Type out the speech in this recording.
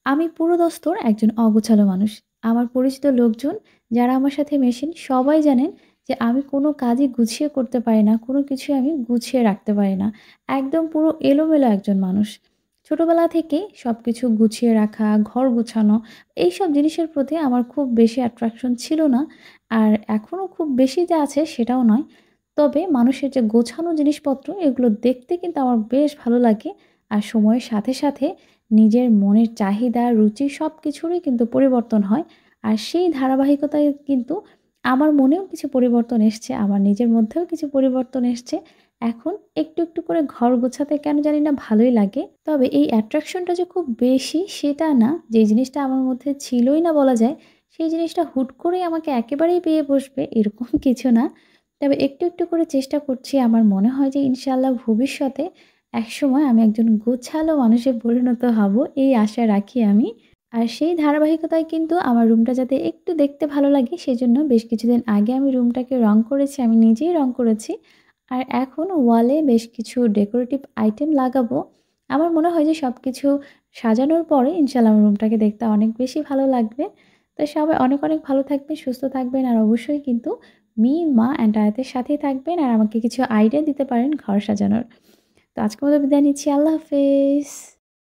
আমি পুরোদস্তুর একজন অগোছালো মানুষ। আমার পরিচিত লোকজন যারা আমার সাথে মেশেন সবাই জানেন যে আমি কোনো কাজই গুছিয়ে করতে পারি না। কোনো কিছুই আমি গুছিয়ে রাখতে পারি না। একদম পুরো এলোমেলো একজন মানুষ। ছোটবেলা থেকেই সবকিছু গুছিয়ে রাখা, ঘর গোছানো এইসব জিনিসের প্রতি আমার খুব বেশি অ্যাট্রাকশন ছিল না। আর এখনো খুব বেশি যে আছে সেটাও নয়। তবে মানুষের যে গোছানো জিনিসপত্র এগুলো দেখতে কিন্তু আমার বেশ ভালো লাগে। আর সময়ের সাথে, সাথে নিজের মনের চাহিদা, রুচি সবকিছুরই কিন্তু পরিবর্তন হয়। আর সেই ধারাবাহিকতায় কিন্তু আমার মনেও কিছু পরিবর্তন এসছে। আমার নিজের মধ্যেও কিছু পরিবর্তন এসছে। এখন একটু, একটু করে ঘর গোছাতে কেন জানি না ভালোই লাগে। তবে এই অ্যাট্রাকশনটা যে খুব বেশি সেটা না। যেই জিনিসটা আমার মধ্যে ছিলই না বলা যায়, সেই জিনিসটা হুট করেই আমাকে একেবারেই পেয়ে বসবে এরকম কিছু না। তবে একটু, একটু করে চেষ্টা করছি। আমার মনে হয় যে ইনশাআল্লাহ ভবিষ্যতে একসময় আমি একজন গোছালো মানুষে পরিণত হব, এই আশা রাখি আমি। আর সেই ধারাবাহিকতায় কিন্তু আমার রুমটা যাতে একটু দেখতে ভালো লাগে সেজন্য বেশ কিছুদিন আগে আমি রুমটাকে রং করেছি। আমি নিজেই রং করেছি। আর এখন ওয়ালে বেশ কিছু ডেকোরেটিভ আইটেম লাগাবো। আমার মনে হয় যে সবকিছু সাজানোর পরে ইনশাআল্লাহ আমার রুমটাকে দেখতে অনেক বেশি ভালো লাগবে। তো সবাই অনেক, অনেক ভালো থাকবেন, সুস্থ থাকবেন আর অবশ্যই কিন্তু মি, মা অ্যান্ড আয়াতের সাথেই থাকবেন আর আমাকে কিছু আইডিয়া দিতে পারেন ঘর সাজানোর। তো আজকের মতো বিদায় নিচ্ছি। আল্লাহ হাফেজ।